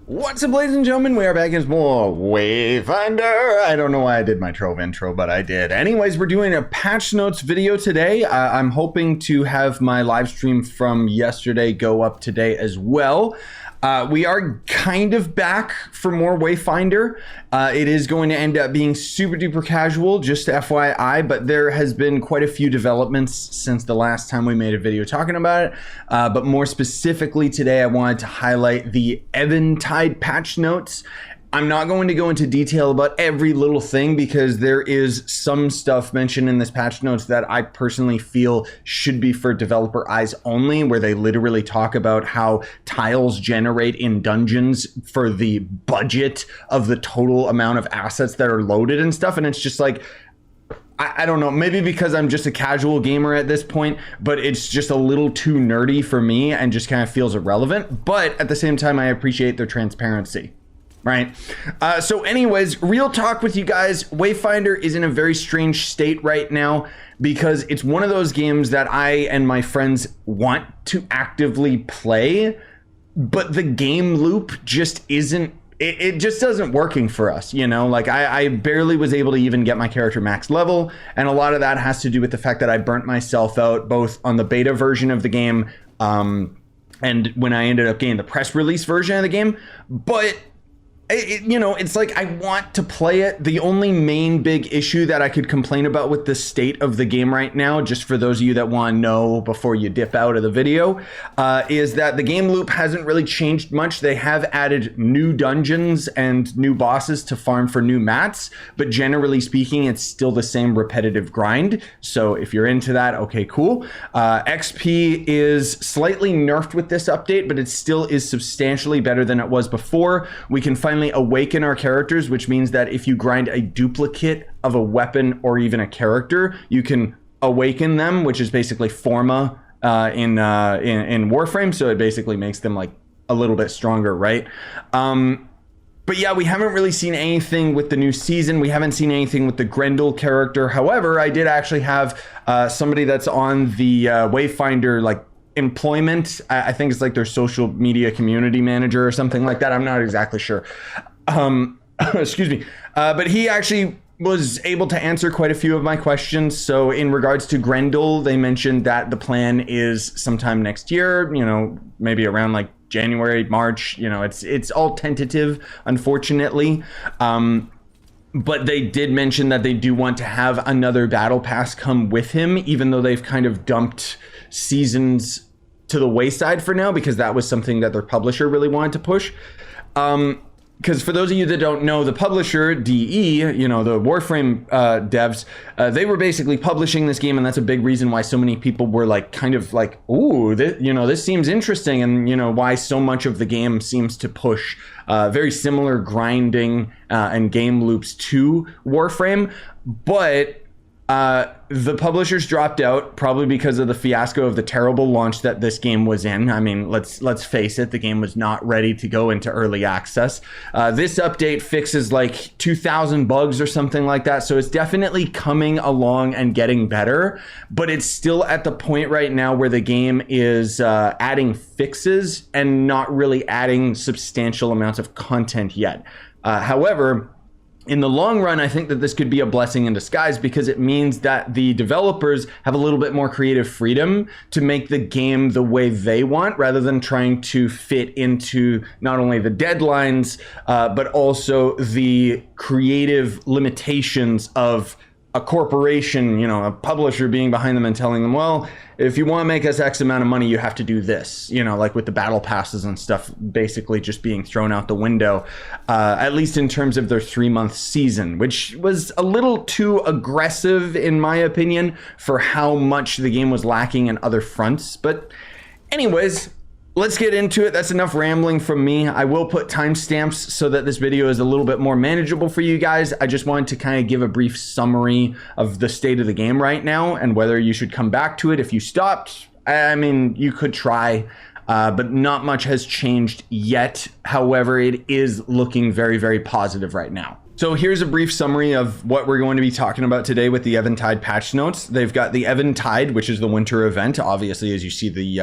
What's up, ladies and gentlemen? We are back as more Wayfinder. I don't know why I did my Trove intro, but I did. Anyways, we're doing a patch notes video today. I'm hoping to have my live stream from yesterday go up today as well. We are kind of back for more Wayfinder. It is going to end up being super duper casual, just FYI, but there has been quite a few developments since the last time we made a video talking about it. But more specifically today, I wanted to highlight the Eventide patch notes. I'm not going to go into detail about every little thing because there is some stuff mentioned in this patch notes that I personally feel should be for developer eyes only, where they literally talk about how tiles generate in dungeons for the budget of the total amount of assets that are loaded and stuff. And it's just like, I don't know, maybe because I'm just a casual gamer at this point, but it's just a little too nerdy for me and just kind of feels irrelevant. But at the same time, I appreciate their transparency. Right. So anyways, real talk with you guys. Wayfinder is in a very strange state right now because it's one of those games that I and my friends want to actively play, but the game loop just isn't, it just doesn't working for us, you know? Like I barely was able to even get my character max level, and a lot of that has to do with the fact that I burnt myself out both on the beta version of the game and when I ended up getting the press release version of the game. But you know, it's like I want to play it. The only main big issue that I could complain about with the state of the game right now, just for those of you that want to know before you dip out of the video, is that the game loop hasn't really changed much. They have added new dungeons and new bosses to farm for new mats, but generally speaking, it's still the same repetitive grind. So if you're into that, okay, cool. XP is slightly nerfed with this update, but it still is substantially better than it was before. We can finally awaken our characters, which means that if you grind a duplicate of a weapon or even a character, you can awaken them, which is basically forma in Warframe. So it basically makes them like a little bit stronger, right? But yeah, we haven't really seen anything with the new season. We haven't seen anything with the Grendel character. However, I did actually have somebody that's on the Wayfinder like employment. I think it's like their social media community manager or something like that. I'm not exactly sure. Excuse me. But he actually was able to answer quite a few of my questions. So in regards to Grendel, they mentioned that the plan is sometime next year, you know, maybe around like January, March, you know, it's all tentative, unfortunately. But they did mention that they do want to have another battle pass come with him, even though they've kind of dumped seasons to the wayside for now, because that was something that their publisher really wanted to push. Because for those of you that don't know, the publisher, DE, you know, the Warframe devs, they were basically publishing this game, and that's a big reason why so many people were like, kind of like, ooh, this seems interesting, and you know, why so much of the game seems to push very similar grinding and game loops to Warframe. But the publishers dropped out probably because of the fiasco of the terrible launch that this game was in. I mean, let's face it, the game was not ready to go into early access. This update fixes like 2,000 bugs or something like that, so it's definitely coming along and getting better, but it's still at the point right now where the game is adding fixes and not really adding substantial amounts of content yet. However, in the long run, I think that this could be a blessing in disguise, because it means that the developers have a little bit more creative freedom to make the game the way they want, rather than trying to fit into not only the deadlines, but also the creative limitations of a corporation, you know, a publisher being behind them and telling them, well, if you want to make us X amount of money, you have to do this, you know, like with the battle passes and stuff, basically just being thrown out the window, at least in terms of their 3-month season, which was a little too aggressive, in my opinion, for how much the game was lacking in other fronts. But anyways, let's get into it. That's enough rambling from me. I will put timestamps so that this video is a little bit more manageable for you guys. I just wanted to kind of give a brief summary of the state of the game right now and whether you should come back to it. If you stopped, I mean, you could try, but not much has changed yet. However, it is looking very, very positive right now. So here's a brief summary of what we're going to be talking about today with the Eventide patch notes. They've got the Eventide, which is the winter event, obviously, as you see the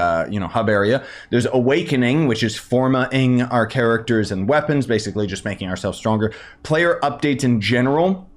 hub area. There's Awakening, which is formatting our characters and weapons, basically just making ourselves stronger. Player updates in general.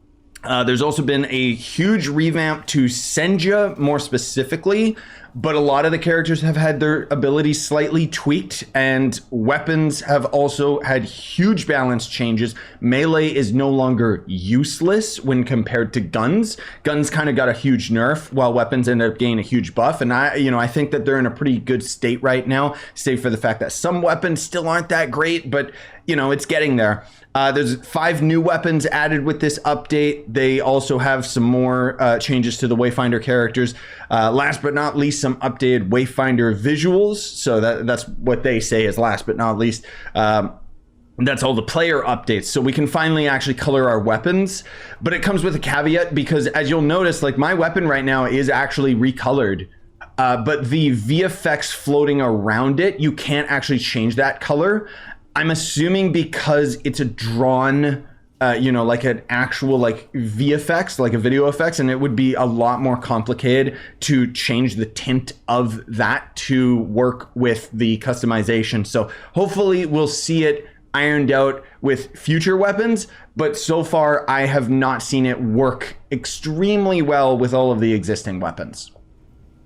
There's also been a huge revamp to Senja, more specifically, but a lot of the characters have had their abilities slightly tweaked, and weapons have also had huge balance changes. Melee is no longer useless when compared to guns. Guns kind of got a huge nerf, while weapons ended up gaining a huge buff, and I think that they're in a pretty good state right now, save for the fact that some weapons still aren't that great, but it's getting there. There's 5 new weapons added with this update. They also have some more changes to the Wayfinder characters. Last but not least, some updated Wayfinder Visuals. So that's what they say is last but not least. That's all the player updates. So we can finally actually color our weapons, but it comes with a caveat because as you'll notice, like my weapon right now is actually recolored. But the VFX floating around it, you can't actually change that color. I'm assuming because it's a drawn, like an actual like VFX, like a video effects, and it would be a lot more complicated to change the tint of that to work with the customization. So hopefully we'll see it ironed out with future weapons, but so far I have not seen it work extremely well with all of the existing weapons.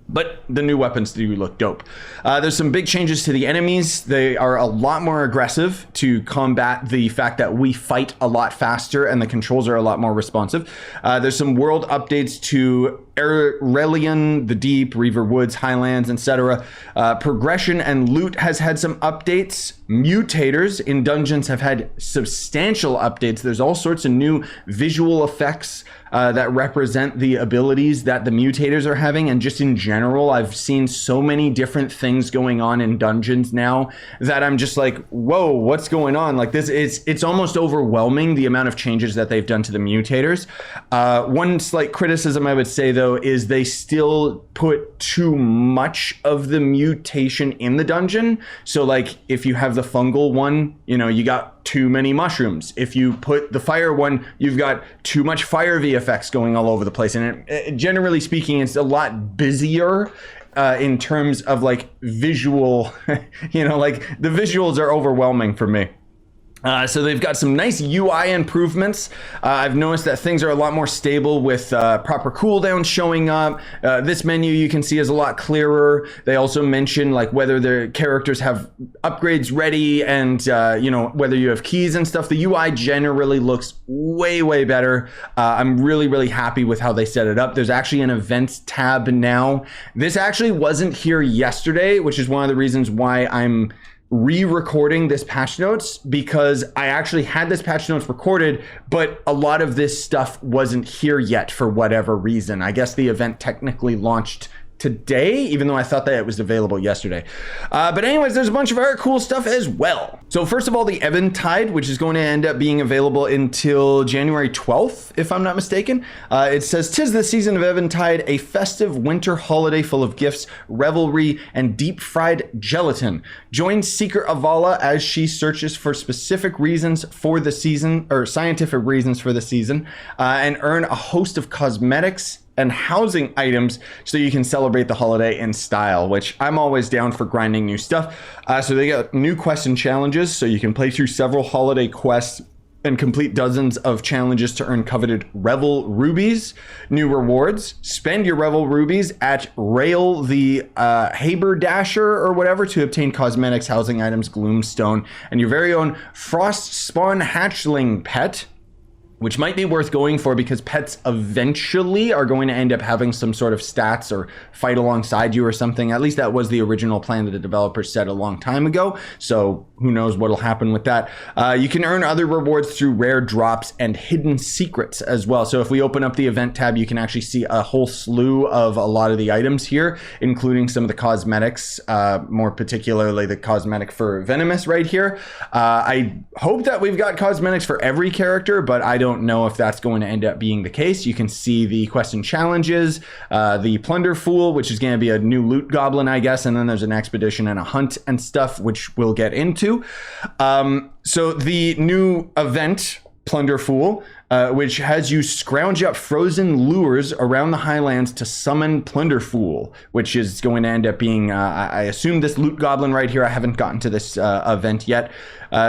But the new weapons do look dope. There's some big changes to the enemies. They are a lot more aggressive to combat the fact that we fight a lot faster and the controls are a lot more responsive. There's some world updates to Aurelian, the Deep, Reaver Woods, Highlands, etc. Progression and loot has had some updates. Mutators in dungeons have had substantial updates. There's all sorts of new visual effects that represent the abilities that the mutators are having, and just in general, I've seen so many different things going on in dungeons now that I'm just like, whoa, what's going on? Like this, it's almost overwhelming the amount of changes that they've done to the mutators. One slight criticism I would say though is they still put too much of the mutation in the dungeon. So like if you have the fungal one, you got too many mushrooms. If you put the fire one, you've got too much fire VFX going all over the place. And generally speaking, it's a lot busier in terms of like visual, like the visuals are overwhelming for me. So they've got some nice UI improvements. I've noticed that things are a lot more stable with proper cooldowns showing up. This menu you can see is a lot clearer. They also mention like whether the characters have upgrades ready and whether you have keys and stuff. The UI generally looks way, way better. I'm really, really happy with how they set it up. There's actually an events tab now. This actually wasn't here yesterday, which is one of the reasons why I'm re-recording this patch notes, because I actually had this patch notes recorded, but a lot of this stuff wasn't here yet for whatever reason. I guess the event technically launched today, even though I thought that it was available yesterday. But anyways, there's a bunch of other cool stuff as well. So first of all, the Eventide, which is going to end up being available until January 12th, if I'm not mistaken. It says, "'Tis the season of Eventide, a festive winter holiday full of gifts, revelry, and deep-fried gelatin. Join Seeker Avala as she searches for specific reasons for the season, or scientific reasons for the season, and earn a host of cosmetics and housing items so you can celebrate the holiday in style," which I'm always down for grinding new stuff. So they got new quests and challenges, so you can play through several holiday quests and complete dozens of challenges to earn coveted Revel Rubies. New rewards: spend your Revel Rubies at Rail the Haberdasher or whatever to obtain cosmetics, housing items, Gloomstone, and your very own Frost Spawn Hatchling pet, which might be worth going for because pets eventually are going to end up having some sort of stats or fight alongside you or something. At least that was the original plan that the developers said a long time ago. So who knows what'll happen with that. You can earn other rewards through rare drops and hidden secrets as well. So if we open up the event tab, you can actually see a whole slew of a lot of the items here, including some of the cosmetics, more particularly the cosmetic for Venomous right here. I hope that we've got cosmetics for every character, but I don't know if that's going to end up being the case. You can see the quest and challenges, the Plunder Fool, which is going to be a new loot goblin, I guess, and then there's an expedition and a hunt and stuff, which we'll get into. So the new event Plunder Fool, which has you scrounge up frozen lures around the Highlands to summon Plunder Fool, which is going to end up being, I assume, this loot goblin right here. I haven't gotten to this event yet.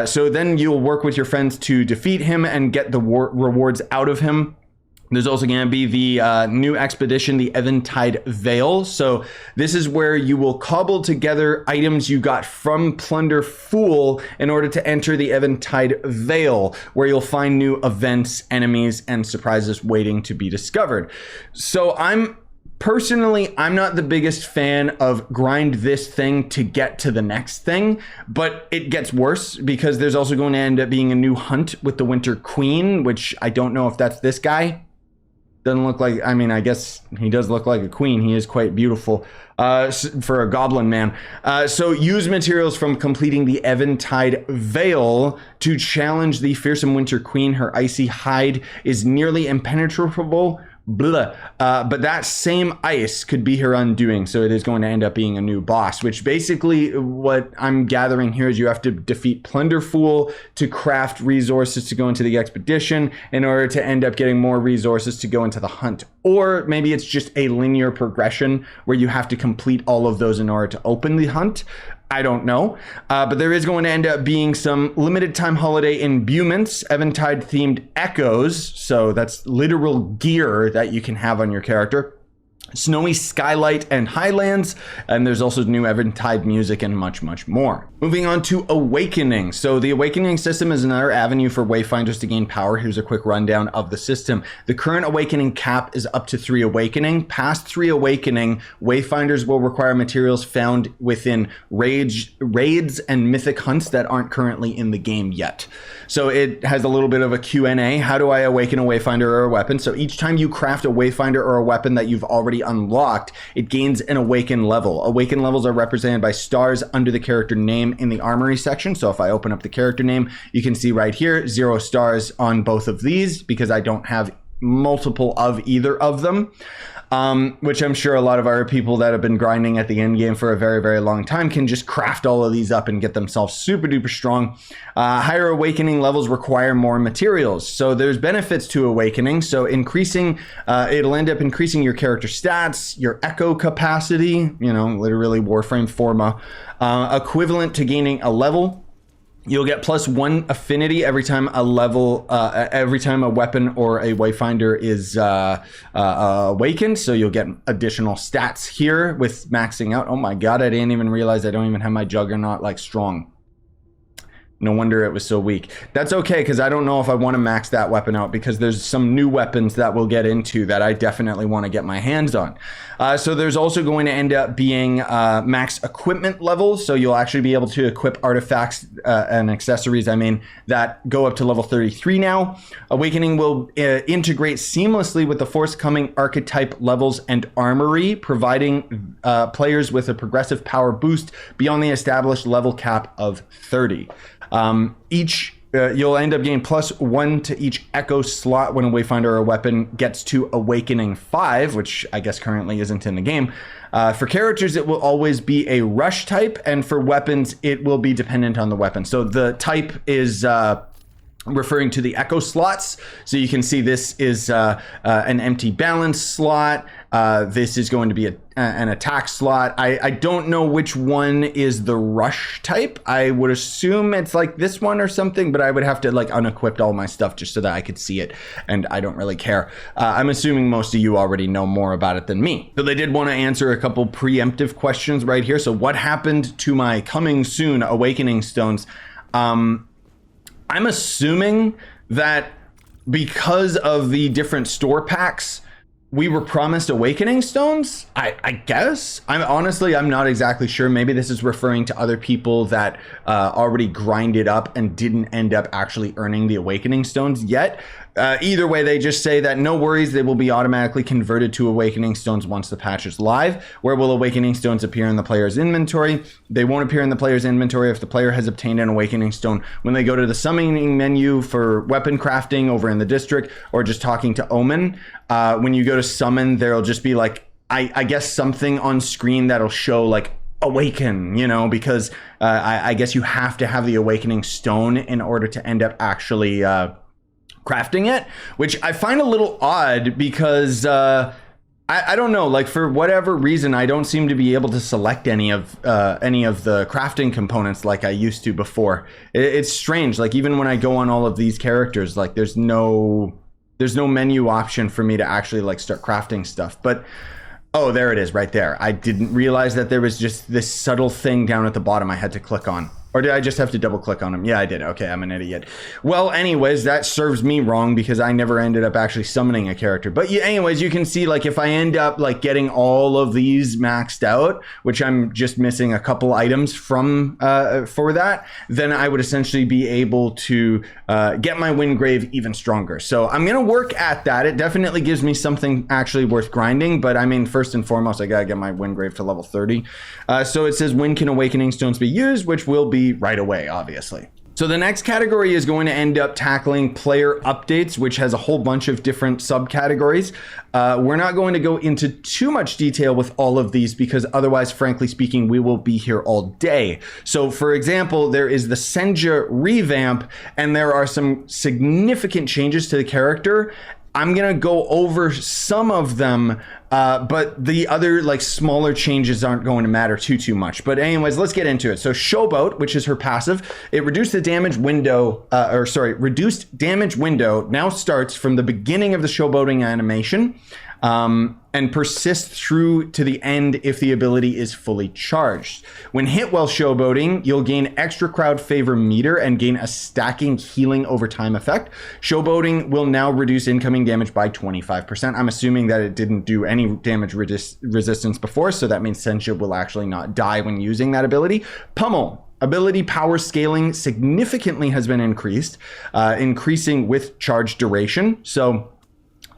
So then you'll work with your friends to defeat him and get the rewards out of him. There's also going to be the new expedition, the Eventide Veil. So this is where you will cobble together items you got from Plunder Fool in order to enter the Eventide Veil, where you'll find new events, enemies, and surprises waiting to be discovered. So Personally, I'm not the biggest fan of grind this thing to get to the next thing, but it gets worse because there's also going to end up being a new hunt with the Winter Queen, which I don't know if that's this guy. Doesn't look like, I mean, I guess he does look like a queen. He is quite beautiful for a goblin man. So use materials from completing the Eventide Veil to challenge the fearsome Winter Queen. Her icy hide is nearly impenetrable. Blah. But that same ice could be her undoing, so it is going to end up being a new boss, which basically what I'm gathering here is you have to defeat Plunder Fool to craft resources to go into the expedition in order to end up getting more resources to go into the hunt. Or maybe it's just a linear progression where you have to complete all of those in order to open the hunt. I don't know, but there is going to end up being some limited time holiday imbuements, Eventide themed echoes. So that's literal gear that you can have on your character. Snowy Skylight and Highlands, and there's also new Eventide music and much, much more. Moving on to Awakening. So the Awakening system is another avenue for Wayfinders to gain power. Here's a quick rundown of the system. The current Awakening cap is up to 3 Awakening. Past 3 Awakening, Wayfinders will require materials found within raids and mythic hunts that aren't currently in the game yet. So it has a little bit of a Q&A. How do I awaken a Wayfinder or a weapon? So each time you craft a Wayfinder or a weapon that you've already unlocked, it gains an awaken level. Awaken levels are represented by stars under the character name in the armory section. So if I open up the character name, you can see right here 0 stars on both of these because I don't have multiple of either of them. Which I'm sure a lot of our people that have been grinding at the end game for a very, very long time can just craft all of these up and get themselves super duper strong. Higher awakening levels require more materials. So there's benefits to awakening. So increasing, it'll end up increasing your character stats, your echo capacity, you know, literally Warframe forma, equivalent to gaining a level. You'll get +1 affinity every time a weapon or a Wayfinder is awakened. So you'll get additional stats here with maxing out. Oh my God, I didn't even realize I don't even have my Juggernaut like strong. No wonder it was so weak. That's okay, because I don't know if I want to max that weapon out because there's some new weapons that we'll get into that I definitely want to get my hands on. So there's also going to end up being max equipment levels. So you'll actually be able to equip artifacts and accessories, that go up to level 33 now. Awakening will integrate seamlessly with the forthcoming archetype levels and armory, providing players with a progressive power boost beyond the established level cap of 30. You'll end up getting +1 to each echo slot when a Wayfinder or a weapon gets to Awakening 5, which I guess currently isn't in the game. For characters, it will always be a rush type, and for weapons, it will be dependent on the weapon. So the type is referring to the echo slots. So you can see this is an empty balance slot. This is going to be an attack slot. I don't know which one is the rush type. I would assume it's like this one or something, but I would have to like unequip all my stuff just so that I could see it, and I don't really care. I'm assuming most of you already know more about it than me. So they did want to answer a couple preemptive questions right here. So what happened to my coming soon Awakening Stones? I'm assuming that because of the different store packs, we were promised Awakening Stones, I guess. I'm not exactly sure. Maybe this is referring to other people that already grinded up and didn't end up actually earning the Awakening Stones yet. Either way, they just say that no worries, they will be automatically converted to Awakening Stones once the patch is live. Where will Awakening Stones appear in the player's inventory? They won't appear in the player's inventory if the player has obtained an Awakening Stone when they go to the summoning menu for weapon crafting over in the district, or just talking to Omen. When you go to summon, there'll just be like, I guess something on screen that'll show like awaken, because I guess you have to have the Awakening Stone in order to end up actually crafting it, which I find a little odd because I don't know, like for whatever reason, I don't seem to be able to select any of the crafting components like I used to before. It's strange. Like even when I go on all of these characters, like there's no menu option for me to actually like start crafting stuff. But oh, there it is right there. I didn't realize that there was just this subtle thing down at the bottom I had to click on. Or did I just have to double click on them? Yeah, I did. Okay, I'm an idiot. Well, anyways, that serves me wrong because I never ended up actually summoning a character. But yeah, anyways, you can see like if I end up like getting all of these maxed out, which I'm just missing a couple items from for that, then I would essentially be able to get my Wingrave even stronger. So I'm gonna work at that. It definitely gives me something actually worth grinding. But I mean, first and foremost, I gotta get my Wingrave to level 30. So it says when can Awakening Stones be used, which will be right away, obviously. So the next category is going to end up tackling player updates, which has a whole bunch of different subcategories. We're not going to go into too much detail with all of these because otherwise, frankly speaking, we will be here all day. So for example, there is the Senja revamp, and there are some significant changes to the character. I'm gonna go over some of them, but the other like smaller changes aren't going to matter too much. But anyways, let's get into it. So Showboat, which is her passive, it reduced the damage window, reduced damage window now starts from the beginning of the showboating animation. And persist through to the end if the ability is fully charged. When hit while showboating, you'll gain extra crowd favor meter and gain a stacking healing over time effect. Showboating will now reduce incoming damage by 25%. I'm assuming that it didn't do any damage resistance before, so that means Senja will actually not die when using that ability. Pummel. Ability power scaling significantly has been increased, increasing with charge duration. So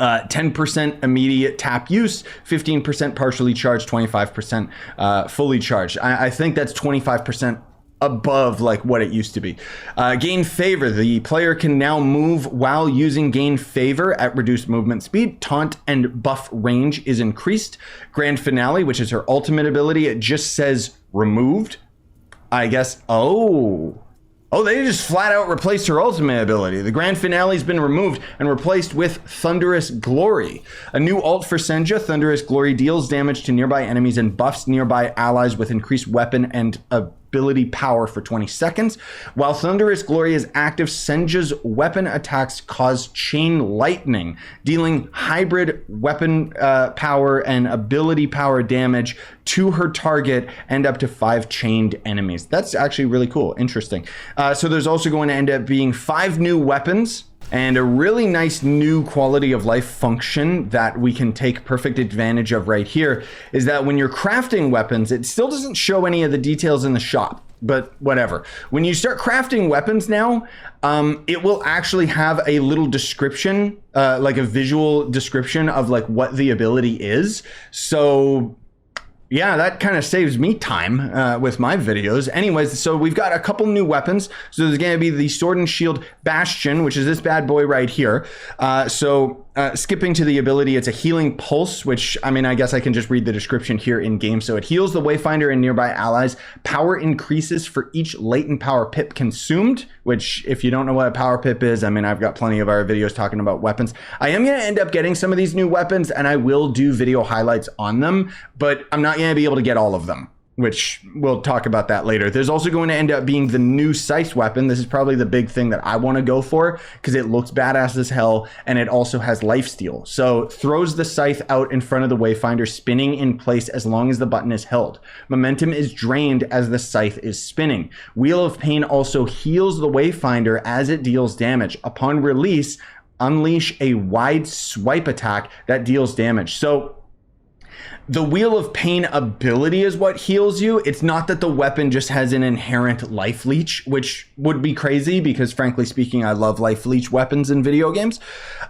10% immediate tap use, 15% partially charged, 25% fully charged. I think that's 25% above like what it used to be. Gain favor. The player can now move while using gain favor at reduced movement speed. Taunt and buff range is increased. Grand Finale, which is her ultimate ability, it just says removed. I guess, oh, they just flat out replaced her ultimate ability. The Grand Finale's been removed and replaced with Thunderous Glory. A new ult for Senja, Thunderous Glory deals damage to nearby enemies and buffs nearby allies with increased weapon and ability power for 20 seconds. While Thunderous Glory is active, Senja's weapon attacks cause chain lightning, dealing hybrid weapon power and ability power damage to her target and up to 5 chained enemies. That's actually really cool. Interesting. So there's also going to end up being 5 new weapons and a really nice new quality of life function that we can take perfect advantage of right here is that when you're crafting weapons, it still doesn't show any of the details in the shop, but whatever. When you start crafting weapons now, it will actually have a little description, like a visual description of like what the ability is. So yeah, that kind of saves me time with my videos. Anyways, so we've got a couple new weapons. So there's going to be the Sword and Shield Bastion, which is this bad boy right here. Skipping to the ability, it's a healing pulse, which, I mean, I guess I can just read the description here in game. So it heals the Wayfinder and nearby allies. Power increases for each latent power pip consumed, which if you don't know what a power pip is, I mean, I've got plenty of our videos talking about weapons. I am going to end up getting some of these new weapons and I will do video highlights on them, but I'm not going to be able to get all of them, which we'll talk about that later. There's also going to end up being the new scythe weapon. This is probably the big thing that I want to go for because it looks badass as hell and it also has lifesteal. So throws the scythe out in front of the Wayfinder, spinning in place as long as the button is held. Momentum is drained as the scythe is spinning. Wheel of Pain also heals the Wayfinder as it deals damage. Upon release, unleash a wide swipe attack that deals damage. So the Wheel of Pain ability is what heals you. It's not that the weapon just has an inherent life leech, which would be crazy because frankly speaking, I love life leech weapons in video games.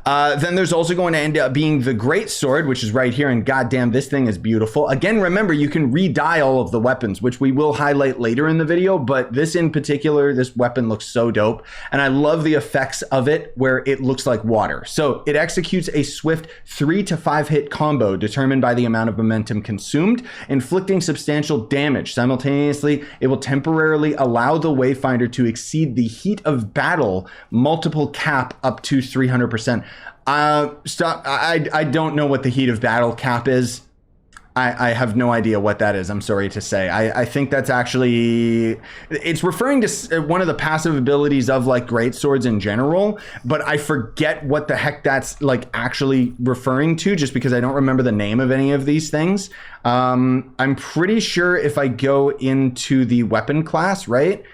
Then there's also going to end up being the Great Sword, which is right here. And goddamn, this thing is beautiful. Again, remember, you can re-dye all of the weapons, which we will highlight later in the video. But this in particular, this weapon looks so dope. And I love the effects of it where it looks like water. So it executes a swift 3 to 5 hit combo determined by the amount of momentum consumed, inflicting substantial damage. Simultaneously, it will temporarily allow the Wayfinder to exceed the heat of battle multiple cap up to 300%. I don't know what the heat of battle cap is. I have no idea what that is. I'm sorry to say. I think that's actually, it's referring to one of the passive abilities of like great swords in general, but I forget what the heck that's like actually referring to, just because I don't remember the name of any of these things. I'm pretty sure if I go into the weapon class, right?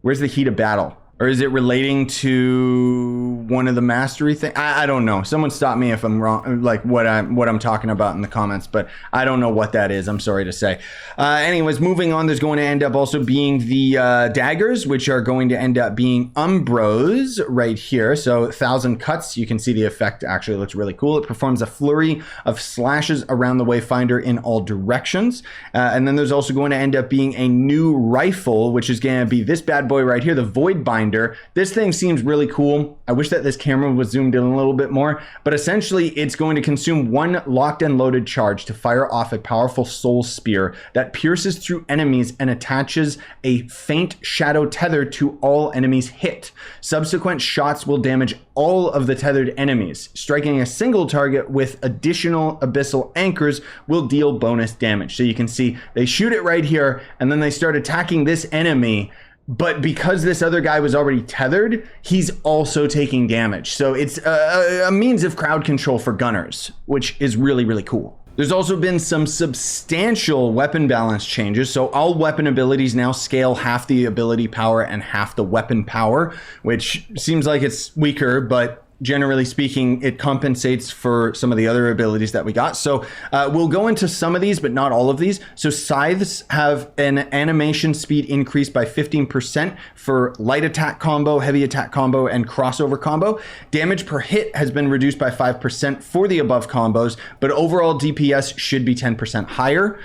Where's the heat of battle? Or is it relating to one of the mastery things? I don't know. Someone stop me if I'm wrong, like what I'm talking about in the comments, but I don't know what that is. I'm sorry to say. Anyways, moving on, there's going to end up also being the daggers, which are going to end up being Umbros right here. So 1,000 cuts. You can see the effect actually looks really cool. It performs a flurry of slashes around the Wayfinder in all directions. And then there's also going to end up being a new rifle, which is going to be this bad boy right here, the Voidbinder. This thing seems really cool. I wish that this camera was zoomed in a little bit more, but essentially it's going to consume one locked and loaded charge to fire off a powerful soul spear that pierces through enemies and attaches a faint shadow tether to all enemies hit. Subsequent shots will damage all of the tethered enemies. Striking a single target with additional abyssal anchors will deal bonus damage. So you can see they shoot it right here and then they start attacking this enemy. But because this other guy was already tethered, he's also taking damage. So it's a means of crowd control for gunners, which is really, really cool. There's also been some substantial weapon balance changes. So all weapon abilities now scale half the ability power and half the weapon power, which seems like it's weaker, but generally speaking, it compensates for some of the other abilities that we got. So we'll go into some of these, but not all of these. So scythes have an animation speed increase by 15% for light attack combo, heavy attack combo, and crossover combo. Damage per hit has been reduced by 5% for the above combos, but overall DPS should be 10% higher.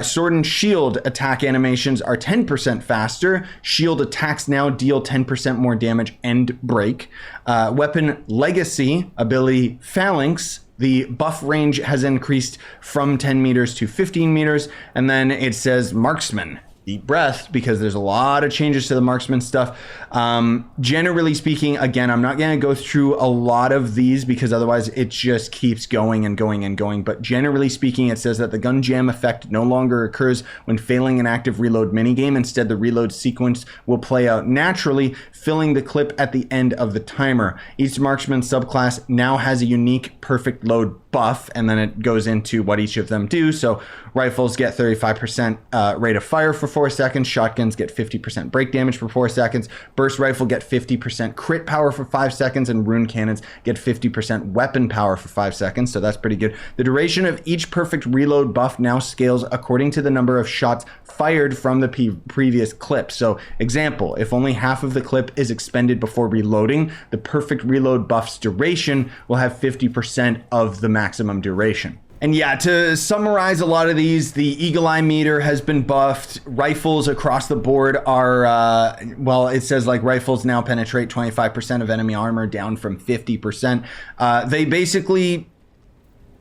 Sword and shield attack animations are 10% faster. Shield attacks now deal 10% more damage and break. Weapon legacy ability Phalanx, the buff range has increased from 10 meters to 15 meters. And then it says Marksman. Deep breath, because there's a lot of changes to the marksman stuff. Generally speaking, again, I'm not going to go through a lot of these because otherwise it just keeps going and going and going. But generally speaking, it says that the gun jam effect no longer occurs when failing an active reload minigame. Instead, the reload sequence will play out naturally, filling the clip at the end of the timer. Each marksman subclass now has a unique perfect load buff, and then it goes into what each of them do. So rifles get 35% rate of fire for 4 seconds, shotguns get 50% break damage for 4 seconds, burst rifle get 50% crit power for 5 seconds, and rune cannons get 50% weapon power for 5 seconds. So that's pretty good. The duration of each perfect reload buff now scales according to the number of shots fired from the previous clip. So example, if only half of the clip is expended before reloading, the perfect reload buff's duration will have 50% of the maximum duration. And yeah, to summarize a lot of these, the Eagle Eye meter has been buffed. Rifles across the board are, well, it says like rifles now penetrate 25% of enemy armor, down from 50%. They basically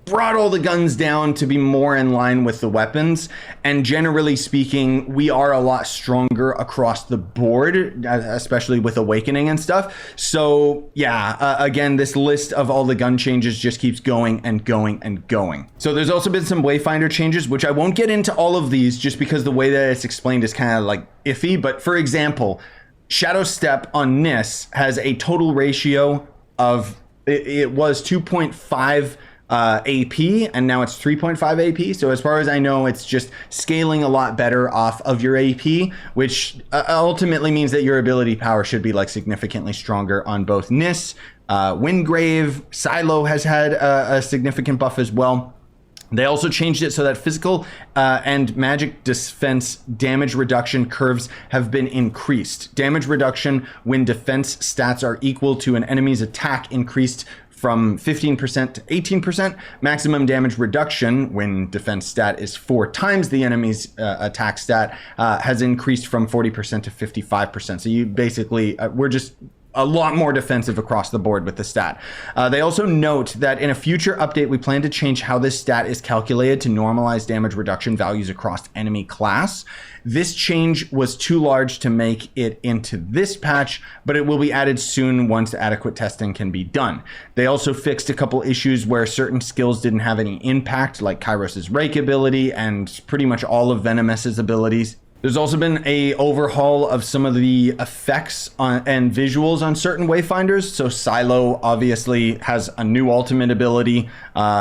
brought all the guns down to be more in line with the weapons, and generally speaking, we are a lot stronger across the board, especially with awakening and stuff. So yeah, again, this list of all the gun changes just keeps going and going and going. So there's also been some Wayfinder changes, which I won't get into all of these just because the way that it's explained is kind of like iffy. But for example, Shadow Step on Nis has a total ratio of, it was 2.5 AP, and now it's 3.5 AP. So as far as I know, it's just scaling a lot better off of your AP, which ultimately means that your ability power should be like significantly stronger on both Nis. Windgrave, Silo has had a significant buff as well. They also changed it so that physical and magic defense damage reduction curves have been increased. Damage reduction when defense stats are equal to an enemy's attack increased from 15% to 18%. Maximum damage reduction when defense stat is 4 times the enemy's attack stat has increased from 40% to 55%. So you basically, we're just a lot more defensive across the board with the stat. They also note that in a future update, we plan to change how this stat is calculated to normalize damage reduction values across enemy class. This change was too large to make it into this patch, but it will be added soon once adequate testing can be done. They also fixed a couple issues where certain skills didn't have any impact, like Kairos' Rake ability and pretty much all of Venomous' abilities. There's also been a overhaul of some of the effects and visuals on certain Wayfinders. So Silo obviously has a new ultimate ability,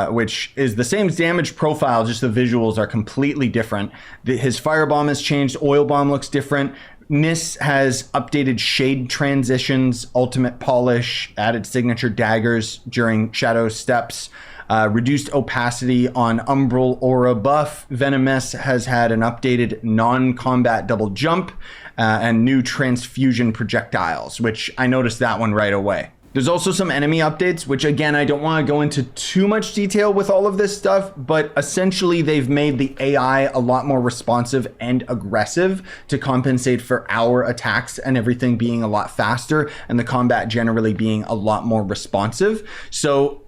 which is the same damage profile, just the visuals are completely different. His Firebomb has changed, Oil Bomb looks different. Nis has updated shade transitions, ultimate polish, added signature daggers during shadow steps. Reduced opacity on Umbral Aura buff. Venomous has had an updated non-combat double jump and new transfusion projectiles, which I noticed that one right away. There's also some enemy updates, which again, I don't want to go into too much detail with all of this stuff, but essentially they've made the AI a lot more responsive and aggressive to compensate for our attacks and everything being a lot faster and the combat generally being a lot more responsive. So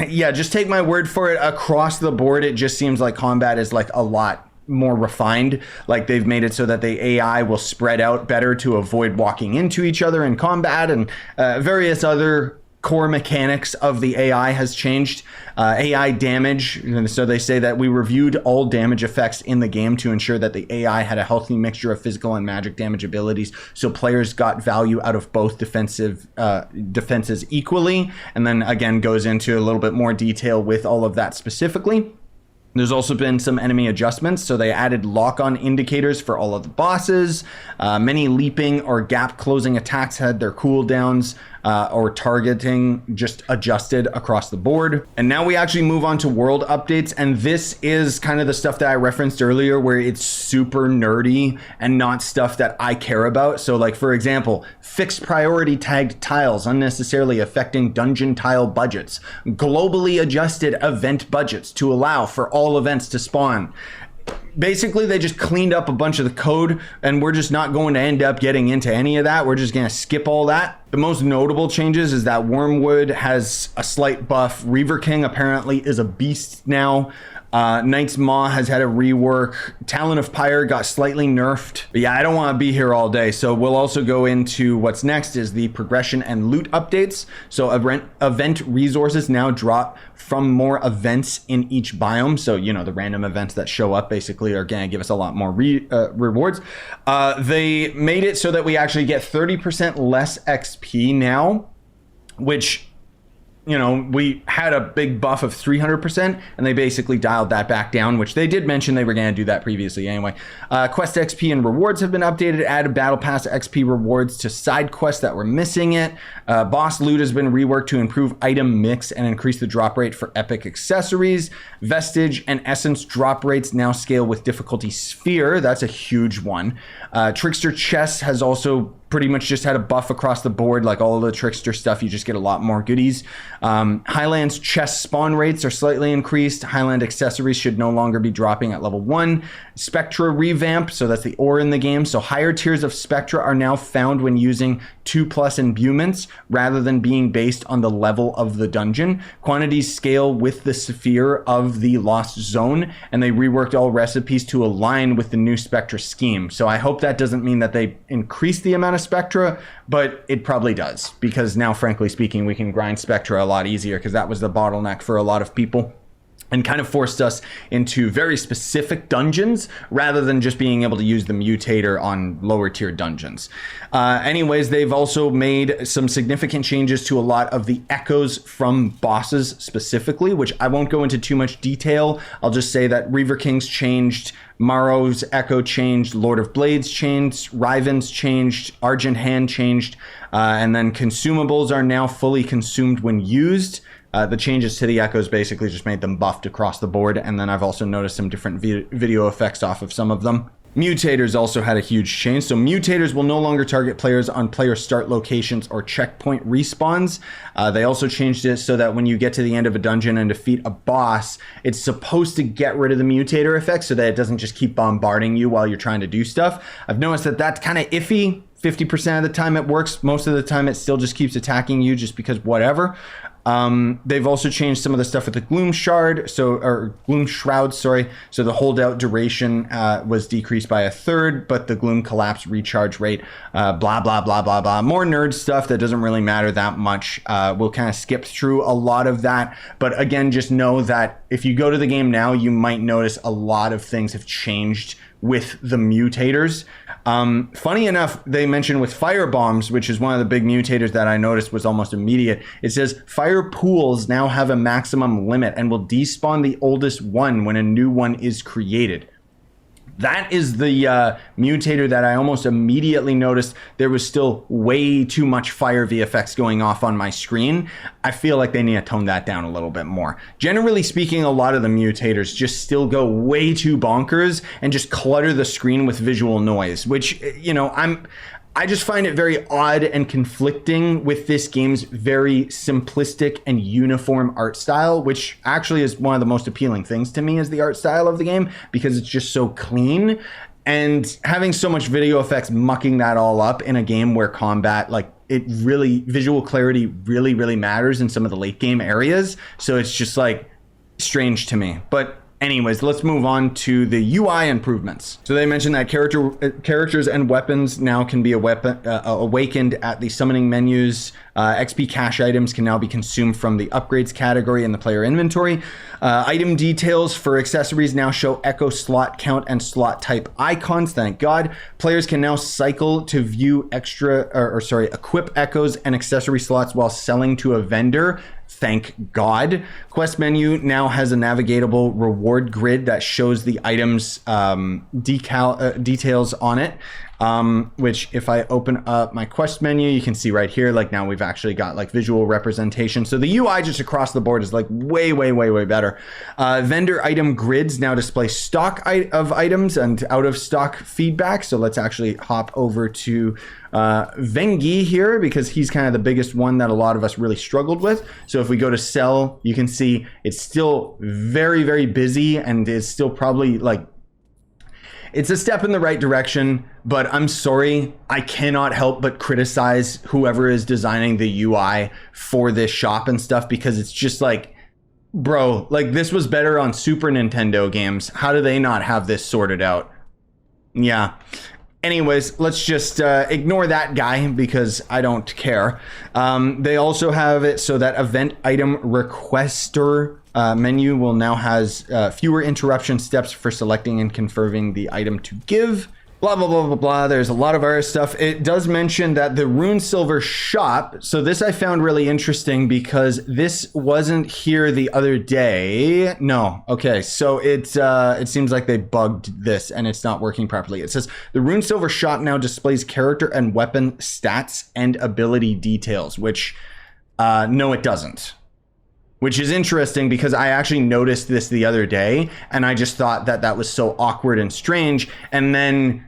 yeah, just take my word for it. Across the board, it just seems like combat is like a lot more refined. Like they've made it so that the AI will spread out better to avoid walking into each other in combat, and various other core mechanics of the AI has changed. AI damage, and so they say that we reviewed all damage effects in the game to ensure that the AI had a healthy mixture of physical and magic damage abilities, so players got value out of both defenses equally, and then again goes into a little bit more detail with all of that specifically. There's also been some enemy adjustments, so they added lock-on indicators for all of the bosses. Many leaping or gap-closing attacks had their cooldowns or targeting just adjusted across the board. And now we actually move on to world updates, and this is kind of the stuff that I referenced earlier where it's super nerdy and not stuff that I care about. So like, for example, fixed priority tagged tiles unnecessarily affecting dungeon tile budgets, globally adjusted event budgets to allow for all events to spawn. Basically, they just cleaned up a bunch of the code, and we're just not going to end up getting into any of that. We're just going to skip all that. The most notable changes is that Wormwood has a slight buff. Reaver King apparently is a beast now. Knight's Maw has had a rework. Talon of Pyre got slightly nerfed. But yeah, I don't want to be here all day, so we'll also go into what's next is the progression and loot updates. So event resources now drop from more events in each biome. So, you know, the random events that show up basically are going to give us a lot more rewards. They made it so that we actually get 30% less XP now, which, you know, we had a big buff of 300%, and they basically dialed that back down, which they did mention they were going to do that previously anyway. Quest XP and rewards have been updated, added Battle Pass XP rewards to side quests that were missing it. Boss loot has been reworked to improve item mix and increase the drop rate for epic accessories. Vestige and Essence drop rates now scale with difficulty sphere. That's a huge one. Trickster Chest has also pretty much just had a buff across the board. Like all of the Trickster stuff, you just get a lot more goodies. Highland's chest spawn rates are slightly increased. Highland accessories should no longer be dropping at level 1. Spectra revamp, so that's the ore in the game. So higher tiers of Spectra are now found when using 2+ imbuments rather than being based on the level of the dungeon. Quantities scale with the sphere of the Lost Zone, and they reworked all recipes to align with the new Spectra scheme. So I hope that doesn't mean that they increase the amount of Spectra, but it probably does, because now, frankly speaking, we can grind Spectra a lot easier, because that was the bottleneck for a lot of people and kind of forced us into very specific dungeons rather than just being able to use the Mutator on lower tier dungeons. Anyways, they've also made some significant changes to a lot of the echoes from bosses specifically, which I won't go into too much detail. I'll just say that Reaver King's changed, Maro's Echo changed, Lord of Blades changed, Riven's changed, Argent Hand changed, and then consumables are now fully consumed when used. The changes to the echoes basically just made them buffed across the board, and then I've also noticed some different video effects off of some of them. Mutators also had a huge change. So mutators will no longer target players on player start locations or checkpoint respawns. They also changed it so that when you get to the end of a dungeon and defeat a boss, it's supposed to get rid of the mutator effect so that it doesn't just keep bombarding you while you're trying to do stuff. I've noticed that that's kind of iffy 50% of the time it works. Most of the time it still just keeps attacking you just because whatever. They've also changed some of the stuff with the Gloom Shard, or Gloom Shroud, sorry. So the holdout duration was decreased by 1/3, but the Gloom Collapse recharge rate, blah, blah, blah, blah, blah. More nerd stuff that doesn't really matter that much. We'll kind of skip through a lot of that. But again, just know that if you go to the game now, you might notice a lot of things have changed with the mutators. Funny enough, they mentioned with fire bombs, which is one of the big mutators that I noticed was almost immediate. It says fire pools now have a maximum limit and will despawn the oldest one when a new one is created. That is the mutator that I almost immediately noticed there was still way too much fire VFX going off on my screen. I feel like they need to tone that down a little bit more. Generally speaking, a lot of the mutators just still go way too bonkers and just clutter the screen with visual noise, which, you know, I just find it very odd and conflicting with this game's very simplistic and uniform art style, which actually is one of the most appealing things to me is the art style of the game because it's just so clean. And having so much video effects mucking that all up in a game where combat, like it really, visual clarity really, really matters in some of the late game areas. So it's just like strange to me. But anyways, let's move on to the UI improvements. So they mentioned that characters and weapons now can be awakened at the summoning menus. XP cache items can now be consumed from the upgrades category in the player inventory. Item details for accessories now show echo slot count and slot type icons. Thank God. Players can now cycle to view equip echoes and accessory slots while selling to a vendor. Thank God. Quest menu now has a navigatable reward grid that shows the items details on it. Which if I open up my quest menu, you can see right here, like now we've actually got like visual representation. So the UI just across the board is like way, way, way, way better. Vendor item grids now display stock of items and out of stock feedback. So let's actually hop over to Vengi here because he's kind of the biggest one that a lot of us really struggled with. So if we go to sell, you can see it's still very, very busy and is still probably like, it's a step in the right direction, but I'm sorry, I cannot help but criticize whoever is designing the UI for this shop and stuff because it's just like, bro, like this was better on Super Nintendo games. How do they not have this sorted out? Yeah. Anyways, let's just ignore that guy because I don't care. They also have it so that event item requester menu will now has fewer interruption steps for selecting and confirming the item to give. Blah, blah, blah, blah, blah. There's a lot of other stuff. It does mention that the Rune Silver shop. So this I found really interesting because this wasn't here the other day. No. Okay. So it seems like they bugged this and it's not working properly. It says the Rune Silver shop now displays character and weapon stats and ability details, which no, it doesn't. Which is interesting because I actually noticed this the other day and I just thought that that was so awkward and strange. And then,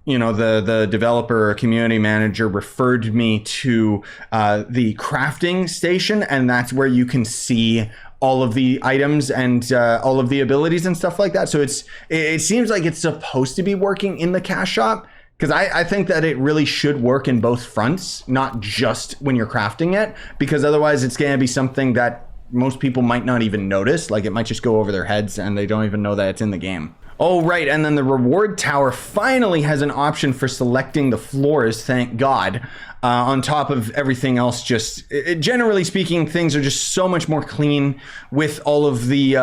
you know, the developer or community manager referred me to the crafting station, and that's where you can see all of the items and all of the abilities and stuff like that. So it seems like it's supposed to be working in the cash shop. Because I think that it really should work in both fronts, not just when you're crafting it, because otherwise it's going to be something that most people might not even notice. Like it might just go over their heads and they don't even know that it's in the game. Oh, right. And then the reward tower finally has an option for selecting the floors. Thank God. On top of everything else, just generally speaking, things are just so much more clean with all of the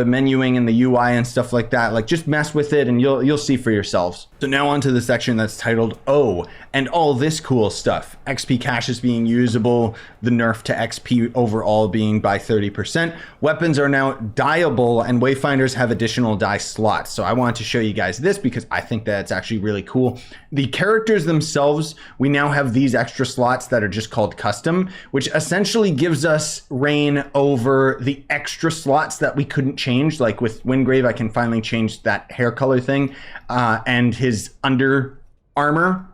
menuing and the UI and stuff like that. Like just mess with it and you'll see for yourselves. So now onto the section that's titled Oh, and all this cool stuff. XP caches being usable, the nerf to XP overall being by 30%. Weapons are now dyeable and Wayfinders have additional dye slots. So I wanted to show you guys this because I think that's actually really cool. The characters themselves, we now have these extra slots that are just called custom, which essentially gives us reign over the extra slots that we couldn't change. Like with Wingrave, I can finally change that hair color thing and his under armor,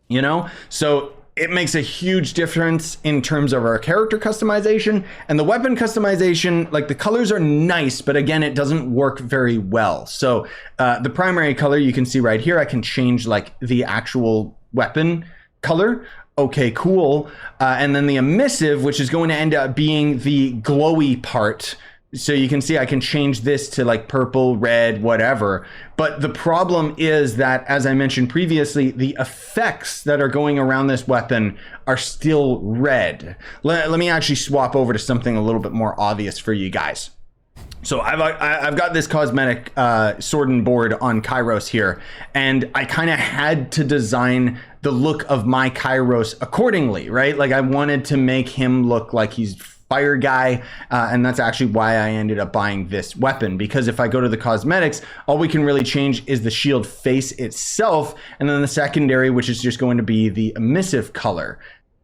you know? So it makes a huge difference in terms of our character customization and the weapon customization. Like the colors are nice, but again, it doesn't work very well. So the primary color you can see right here, I can change like the actual weapon color. Okay, cool. And then the emissive, which is going to end up being the glowy part. So you can see I can change this to like purple, red, whatever. But the problem is that, as I mentioned previously, the effects that are going around this weapon are still red. Let me actually swap over to something a little bit more obvious for you guys. So I've got this cosmetic sword and board on Kairos here, and I kind of had to design the look of my Kairos accordingly, right? Like I wanted to make him look like he's fire guy, and that's actually why I ended up buying this weapon, because if I go to the cosmetics, all we can really change is the shield face itself, and then the secondary, which is just going to be the emissive color.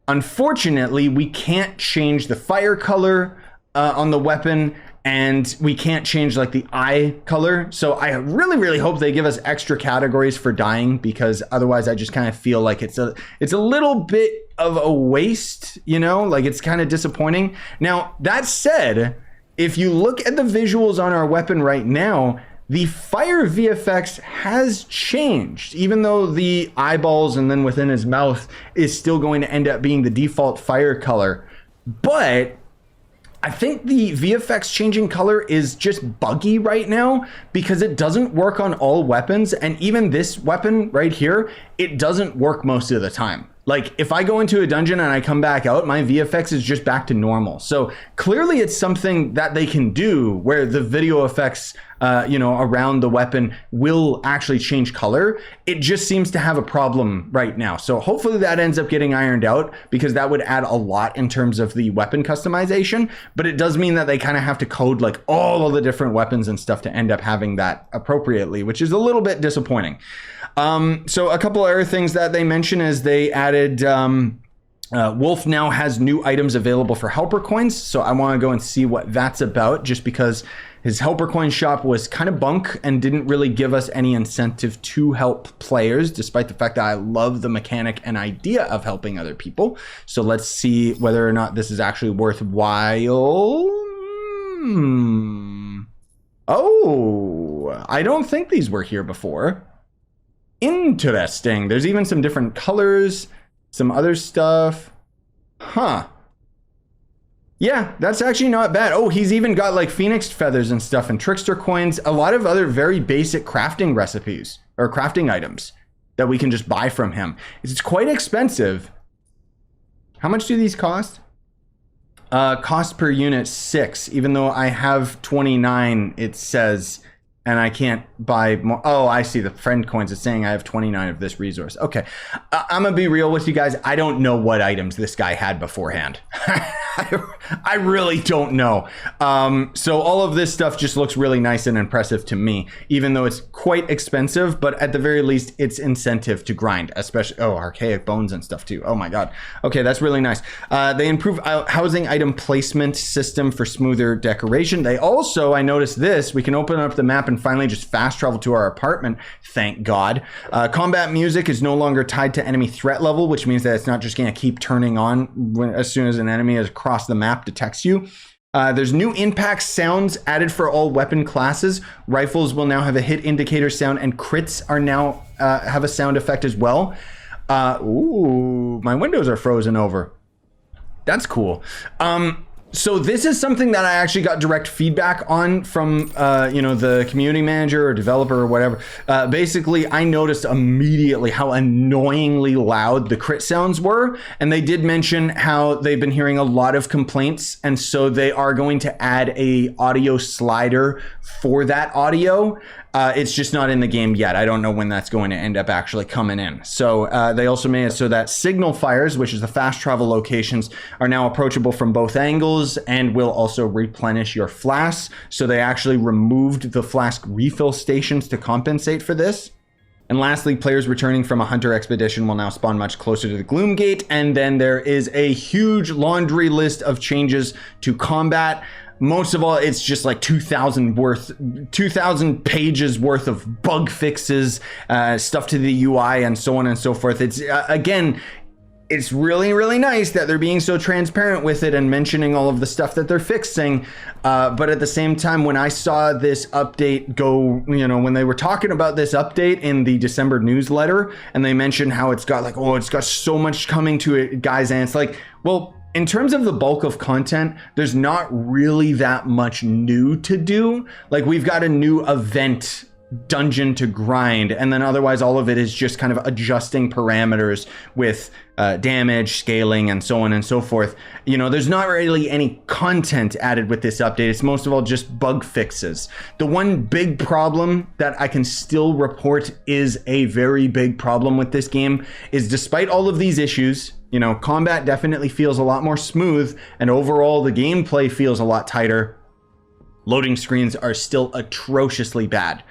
Unfortunately, we can't change the fire color on the weapon, and we can't change like the eye color. So I really hope they give us extra categories for dyeing, because otherwise I just kind of feel like it's a little bit of a waste, you know, like it's kind of disappointing. Now, that said, if you look at the visuals on our weapon right now, the fire VFX has changed, even though the eyeballs and then within his mouth is still going to end up being the default fire color. But I think the VFX changing color is just buggy right now because it doesn't work on all weapons. And even this weapon right here, it doesn't work most of the time. Like if I go into a dungeon and I come back out, my VFX is just back to normal. So clearly it's something that they can do where the video effects, you know, around the weapon will actually change color. It just seems to have a problem right now. So hopefully that ends up getting ironed out, because that would add a lot in terms of the weapon customization. But it does mean that they kind of have to code like all of the different weapons and stuff to end up having that appropriately, which is a little bit disappointing. So a couple other things that they mention is they added Wolf now has new items available for helper coins. So I want to go and see what that's about, just because his helper coin shop was kind of bunk and didn't really give us any incentive to help players, despite the fact that I love the mechanic and idea of helping other people. So let's see whether or not this is actually worthwhile. Oh, I don't think these were here before. Interesting. There's even some different colors, some other stuff. Huh. Yeah, that's actually not bad. Oh, he's even got like phoenix feathers and stuff and trickster coins, a lot of other very basic crafting recipes or crafting items that we can just buy from him. It's quite expensive. How much do these cost? Cost per unit 6, even though I have 29, it says. And I can't buy more. Oh, I see. The friend coins is saying I have 29 of this resource. Okay. I'm going to be real with you guys. I don't know what items this guy had beforehand. I really don't know. So all of this stuff just looks really nice and impressive to me, even though it's quite expensive, but at the very least, it's incentive to grind, especially, oh, archaic bones and stuff too. Oh my God. Okay. That's really nice. They improve housing item placement system for smoother decoration. They also, I noticed this, we can open up the map and finally just fast travel to our apartment. Thank God. Combat music is no longer tied to enemy threat level, which means that it's not just going to keep turning on as soon as an enemy is across the map detects you. There's new impact sounds added for all weapon classes. Rifles will now have a hit indicator sound, and crits are now have a sound effect as well. Ooh, my windows are frozen over. That's cool. So this is something that I actually got direct feedback on from, you know, the community manager or developer or whatever. Basically, I noticed immediately how annoyingly loud the crit sounds were. And they did mention how they've been hearing a lot of complaints. And so they are going to add a audio slider for that audio. It's just not in the game yet. I don't know when that's going to end up actually coming in. So they also made it so that signal fires, which is the fast travel locations, are now approachable from both angles and will also replenish your flasks. So they actually removed the flask refill stations to compensate for this. And lastly, players returning from a hunter expedition will now spawn much closer to the Gloom Gate. And then there is a huge laundry list of changes to combat. Most of all, it's just like 2,000 pages worth of bug fixes, stuff to the UI and so on and so forth. It's again, it's really, really nice that they're being so transparent with it and mentioning all of the stuff that they're fixing. But at the same time, when I saw this update go, you know, when they were talking about this update in the December newsletter, and they mentioned how it's got like, oh, it's got so much coming to it, guys. And it's like, well, in terms of the bulk of content, there's not really that much new to do. Like, we've got a new event dungeon to grind, and then otherwise all of it is just kind of adjusting parameters with damage, scaling, and so on and so forth. You know, there's not really any content added with this update. It's most of all just bug fixes. The one big problem that I can still report is a very big problem with this game is, despite all of these issues, you know, combat definitely feels a lot more smooth, and overall the gameplay feels a lot tighter. Loading screens are still atrociously bad.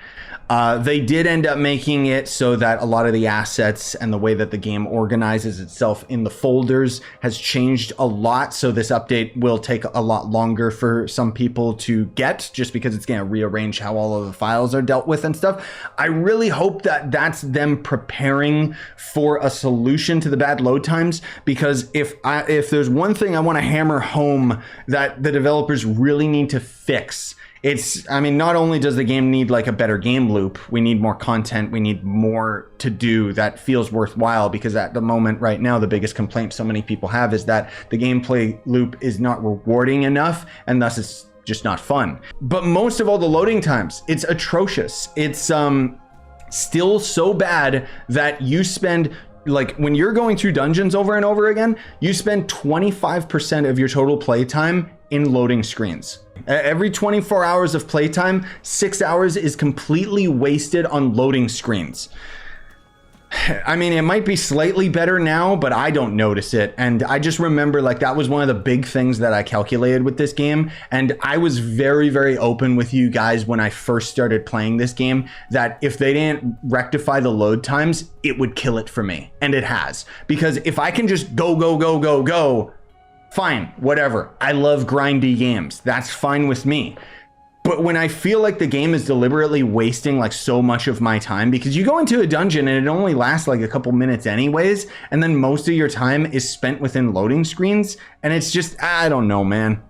They did end up making it so that a lot of the assets and the way that the game organizes itself in the folders has changed a lot. So this update will take a lot longer for some people to get, just because it's going to rearrange how all of the files are dealt with and stuff. I really hope that that's them preparing for a solution to the bad load times, because if there's one thing I want to hammer home that the developers really need to fix, I mean, not only does the game need like a better game loop, we need more content, we need more to do that feels worthwhile, because at the moment right now, the biggest complaint so many people have is that the gameplay loop is not rewarding enough, and thus it's just not fun. But most of all, the loading times, it's atrocious. It's still so bad that you spend, like, when you're going through dungeons over and over again, you spend 25% of your total playtime in loading screens. Every 24 hours of playtime, 6 hours is completely wasted on loading screens. I mean, it might be slightly better now, but I don't notice it. And I just remember, like, that was one of the big things that I calculated with this game. And I was very, very open with you guys when I first started playing this game, that if they didn't rectify the load times, it would kill it for me. And it has. Because if I can just go, fine, whatever. I love grindy games. That's fine with me. But when I feel like the game is deliberately wasting like so much of my time, because you go into a dungeon and it only lasts like a couple minutes anyways, and then most of your time is spent within loading screens, and it's just, I don't know, man.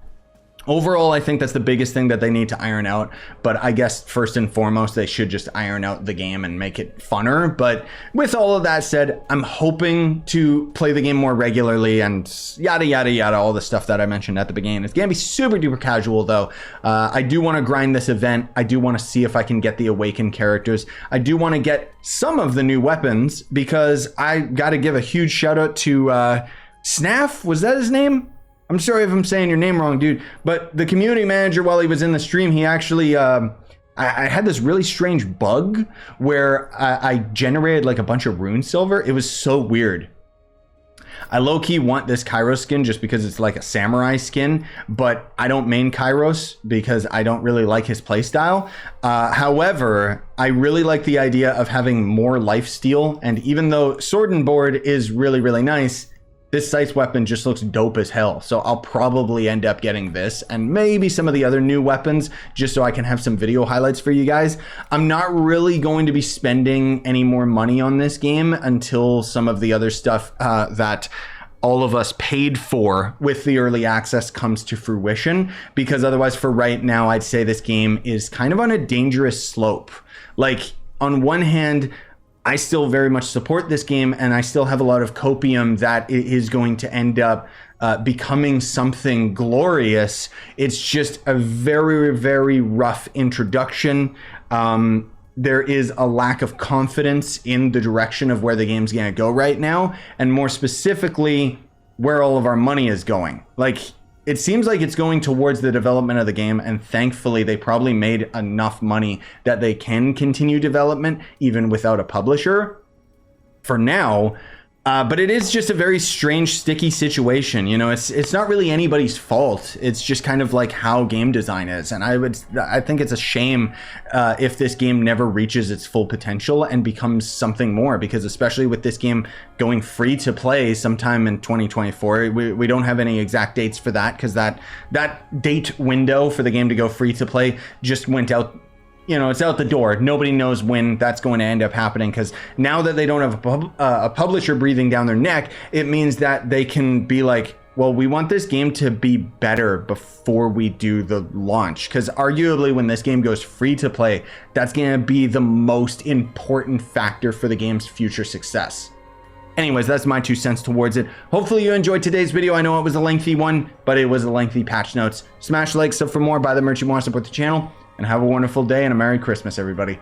Overall, I think that's the biggest thing that they need to iron out. But I guess first and foremost, they should just iron out the game and make it funner. But with all of that said, I'm hoping to play the game more regularly and yada, yada, yada, all the stuff that I mentioned at the beginning. It's going to be super duper casual, though. I do want to grind this event. I do want to see if I can get the awakened characters. I do want to get some of the new weapons, because I got to give a huge shout out to Snaff. Was that his name? I'm sorry if I'm saying your name wrong, dude, but the community manager, while he was in the stream, he actually, I had this really strange bug where I generated like a bunch of rune silver. It was so weird. I low-key want this Kairos skin just because it's like a samurai skin, but I don't main Kairos because I don't really like his playstyle. However, I really like the idea of having more lifesteal, and even though Sword and Board is really, really nice, this Scythe weapon just looks dope as hell. So I'll probably end up getting this and maybe some of the other new weapons, just so I can have some video highlights for you guys. I'm not really going to be spending any more money on this game until some of the other stuff that all of us paid for with the early access comes to fruition, because otherwise for right now, I'd say this game is kind of on a dangerous slope. Like, on one hand, I still very much support this game, and I still have a lot of copium that is going to end up becoming something glorious. It's just a very, very rough introduction. There is a lack of confidence in the direction of where the game's going to go right now, and more specifically, where all of our money is going. Like, it seems like it's going towards the development of the game, and thankfully they probably made enough money that they can continue development even without a publisher for now. But it is just a very strange, sticky situation. You know, it's not really anybody's fault. It's just kind of like how game design is. And I think it's a shame if this game never reaches its full potential and becomes something more, because especially with this game going free to play sometime in 2024, we don't have any exact dates for that, because that date window for the game to go free to play just went out you know, it's out the door. Nobody knows when that's going to end up happening, because now that they don't have a publisher breathing down their neck, it means that they can be like, well, we want this game to be better before we do the launch, because arguably when this game goes free to play, that's going to be the most important factor for the game's future success. Anyways, that's my 2 cents towards it. Hopefully you enjoyed today's video. I know it was a lengthy one, but it was a lengthy patch notes. Smash like, sub for more, buy the merch you want, support the channel, and have a wonderful day and a Merry Christmas, everybody.